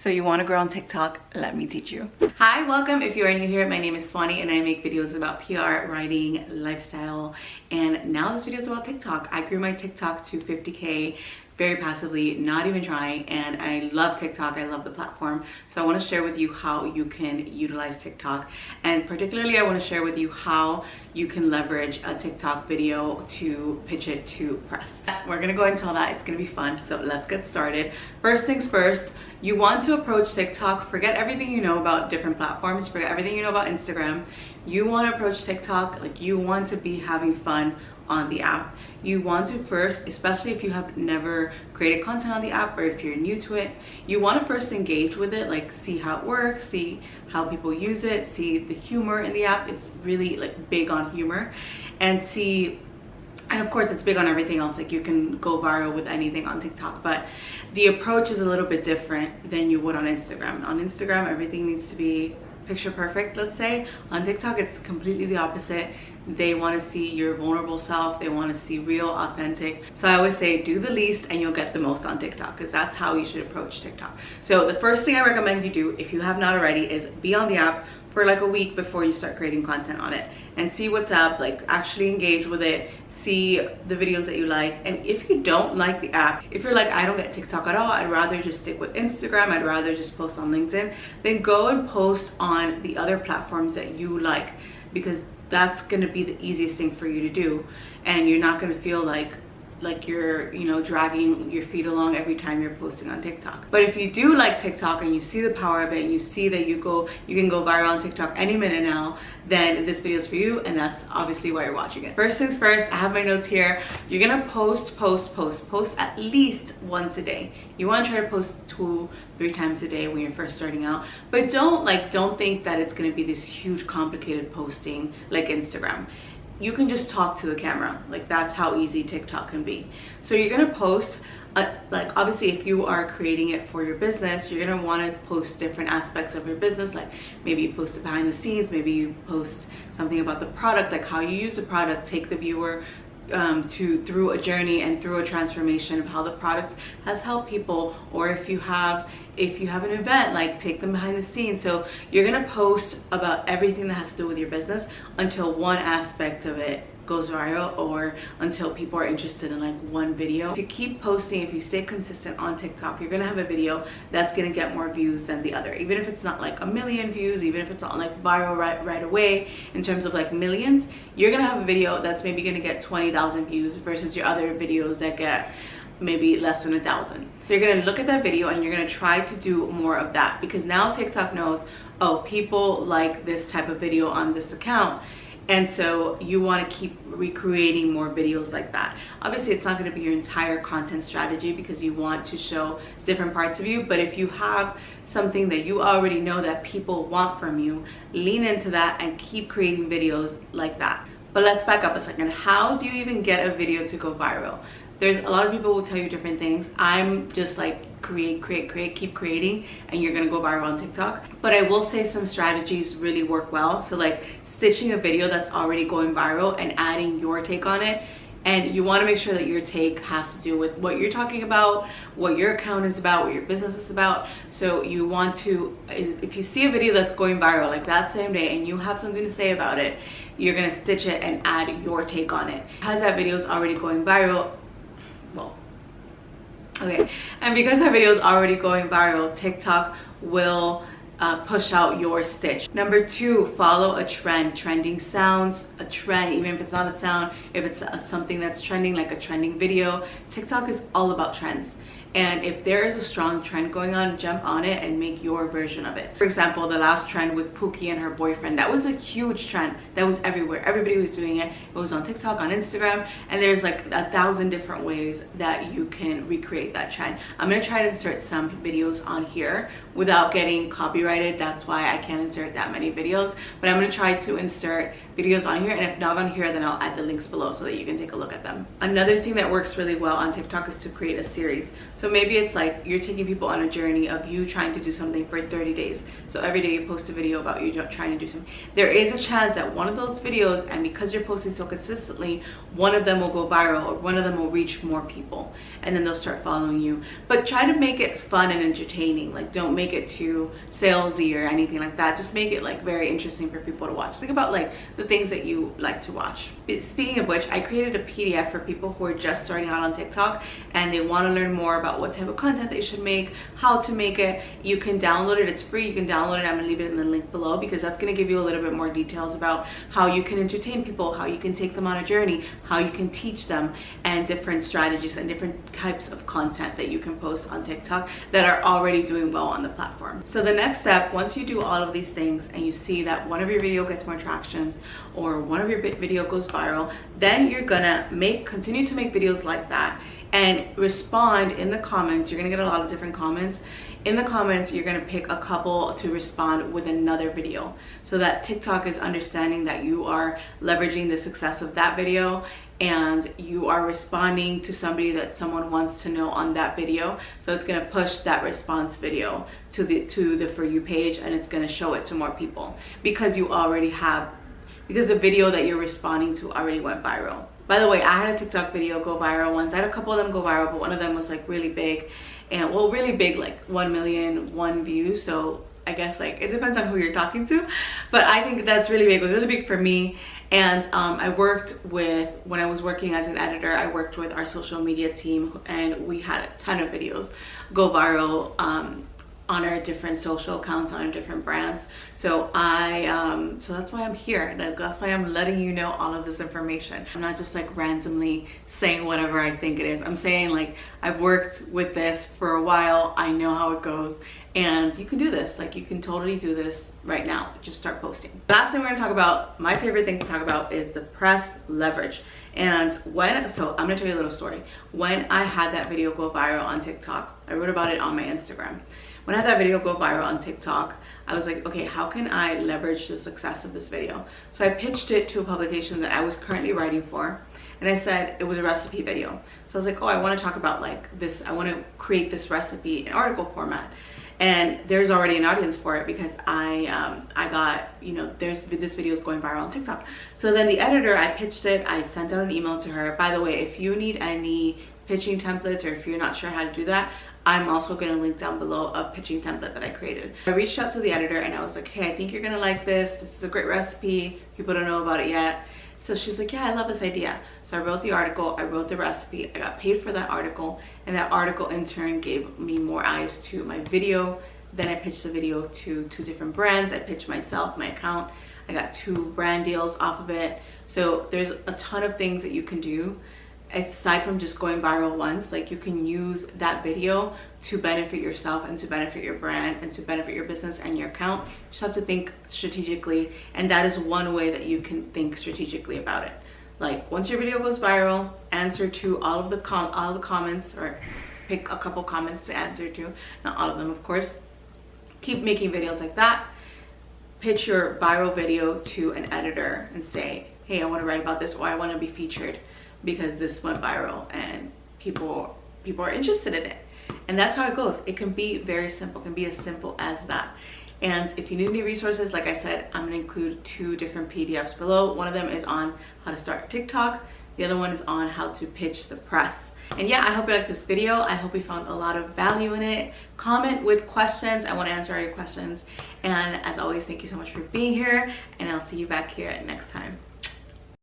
So you want to grow on TikTok? Let me teach you. Hi, welcome. If you are new here, my name is Swani and I make videos about PR, writing, lifestyle, and now this video is about TikTok. I grew my TikTok to 50K very passively, not even trying, and I love TikTok. I love the platform. So I want to share with you how you can utilize TikTok, and particularly I want to share with you how you can leverage a TikTok video to pitch it to press. We're gonna go into all that. It's gonna be fun, so let's get started. First things first, you want to approach TikTok. Forget everything you know about different platforms, forget everything you know about Instagram. You want to approach TikTok like you want to be having fun on the app. You want to first, especially if you have never created content on the app or if you're new to it, you want to first engage with it, like see how it works, see how people use it, see the humor in the app. It's really like big on humor, and see, and of course it's big on everything else. Like you can go viral with anything on TikTok, but the approach is a little bit different than you would on Instagram. On Instagram, everything needs to be picture perfect, let's say. On TikTok, it's completely the opposite. They want to see your vulnerable self. They want to see real, authentic. So I always say do the least and you'll get the most on TikTok, because that's how you should approach TikTok. So the first thing I recommend you do, if you have not already, is be on the app for like a week before you start creating content on it and see what's up. Like actually engage with it, see the videos that you like. And if you don't like the app, if you're like, I don't get TikTok at all, I'd rather just stick with Instagram, I'd rather just post on LinkedIn, then go and post on the other platforms that you like, because that's gonna be the easiest thing for you to do, and you're not gonna feel like you're, you know, dragging your feet along every time you're posting on TikTok. But if you do like TikTok and you see the power of it and you see that you can go viral on TikTok any minute now, then this video is for you, and that's obviously why you're watching it. First things first, I have my notes here. You're gonna post at least once a day. You want to try to post 2-3 times a day when you're first starting out, but don't think that it's gonna be this huge complicated posting like Instagram. You can just talk to the camera. Like that's how easy TikTok can be. So you're gonna post, like obviously if you are creating it for your business, you're gonna want to post different aspects of your business. Like maybe you post it behind the scenes, maybe you post something about the product, like how you use the product, take the viewer through a journey and through a transformation of how the product has helped people. Or if you have an event, like take them behind the scenes. So you're gonna post about everything that has to do with your business until one aspect of it goes viral, or until people are interested in like one video. If you keep posting, if you stay consistent on TikTok, you're gonna have a video that's gonna get more views than the other. Even if it's not like 1 million views, even if it's not like viral right away in terms of like millions, you're gonna have a video that's maybe gonna get 20,000 views versus your other videos that get maybe less than 1,000. So you're gonna look at that video and you're gonna try to do more of that, because now TikTok knows, oh, people like this type of video on this account. And so you want to keep recreating more videos like that. Obviously, it's not going to be your entire content strategy because you want to show different parts of you. But if you have something that you already know that people want from you, lean into that and keep creating videos like that. But let's back up a second. How do you even get a video to go viral? There's a lot of people will tell you different things. I'm just like create, keep creating, and you're gonna go viral on TikTok. But I will say some strategies really work well. So like stitching a video that's already going viral and adding your take on it. And you want to make sure that your take has to do with what you're talking about, what your account is about, what your business is about. So you want to, if you see a video that's going viral like that same day and you have something to say about it, you're gonna stitch it and add your take on it. Because that video is already going viral, and because that video is already going viral, TikTok will push out your stitch. Number 2, follow a trend. Trending sounds, a trend, even if it's not a sound, if it's something that's trending, like a trending video. TikTok is all about trends. And if there is a strong trend going on, jump on it and make your version of it. For example, the last trend with Pookie and her boyfriend, that was a huge trend. That was everywhere. Everybody was doing it. It was on TikTok, on Instagram, and there's like 1,000 different ways that you can recreate that trend. I'm gonna try to insert some videos on here without getting copyrighted. That's why I can't insert that many videos, but I'm gonna try to insert videos on here, and if not on here, then I'll add the links below so that you can take a look at them. Another thing that works really well on TikTok is to create a series. So maybe it's like you're taking people on a journey of you trying to do something for 30 days. So every day you post a video about you trying to do something. There is a chance that one of those videos, and because you're posting so consistently, one of them will go viral or one of them will reach more people, and then they'll start following you. But try to make it fun and entertaining. Like, don't make it too salesy or anything like that. Just make it like very interesting for people to watch. Think about like the things that you like to watch. Speaking of which, I created a PDF for people who are just starting out on TikTok and they want to learn more about what type of content they should make, how to make it. You can download it. It's free. You can download it. I'm gonna leave it in the link below, because that's gonna give you a little bit more details about how you can entertain people, how you can take them on a journey, how you can teach them, and different strategies and different types of content that you can post on TikTok that are already doing well on the platform. So the next step, once you do all of these things and you see that one of your video gets more tractions or one of your video goes viral, then you're gonna continue to make videos like that and respond in the comments. You're gonna get a lot of different comments. In the comments, you're gonna pick a couple to respond with another video, so that TikTok is understanding that you are leveraging the success of that video and you are responding to somebody that someone wants to know on that video. So it's gonna push that response video to the For You page, and it's gonna show it to more people because the video that you're responding to already went viral. By the way, I had a TikTok video go viral once. I had a couple of them go viral, but one of them was like really big, and well, really big, like 1,000,001 views. So I guess like it depends on who you're talking to, but I think that's really big. It was really big for me. And when I was working as an editor, I worked with our social media team, and we had a ton of videos go viral on our different social accounts, on our different brands. So so that's why I'm here. That's why I'm letting you know all of this information. I'm not just like randomly saying whatever I think it is. I'm saying like I've worked with this for a while. I know how it goes, and you can do this. Like, you can totally do this right now. Just start posting. Last thing we're gonna talk about, my favorite thing to talk about, is the press leverage. And so I'm gonna tell you a little story. When I had that video go viral on TikTok, I wrote about it on my Instagram. When I had that video go viral on TikTok, I was like, okay, how can I leverage the success of this video? So I pitched it to a publication that I was currently writing for, and I said it was a recipe video. So I was like, oh, I want to talk about like this, I want to create this recipe in article format. And there's already an audience for it because I got, you know, this video is going viral on TikTok. So then the editor, I pitched it, I sent out an email to her. By the way, if you need any pitching templates, or if you're not sure how to do that, I'm also going to link down below a pitching template that I created. I reached out to the editor and I was like, hey, I think you're going to like this. This is a great recipe. People don't know about it yet. So she's like, yeah, I love this idea. So I wrote the article, I wrote the recipe, I got paid for that article, and that article in turn gave me more eyes to my video. Then I pitched the video to 2 different brands. I pitched myself, my account. I got 2 brand deals off of it. So there's a ton of things that you can do aside from just going viral once. Like, you can use that video to benefit yourself and to benefit your brand and to benefit your business and your account. You just have to think strategically, and that is one way that you can think strategically about it. Like, once your video goes viral, answer to all of the comments, or pick a couple comments to answer to, not all of them, of course. Keep making videos like that. Pitch your viral video to an editor and say, hey, I want to write about this, or I want to be featured because this went viral and people are interested in it. And that's how it goes. It can be very simple. It can be as simple as that. And if you need any resources, like I said, I'm going to include 2 different PDFs below. One of them is on how to start TikTok. The other one is on how to pitch the press. And yeah, I hope you liked this video. I hope you found a lot of value in it. Comment with questions. I want to answer all your questions. And as always, thank you so much for being here, and I'll see you back here next time.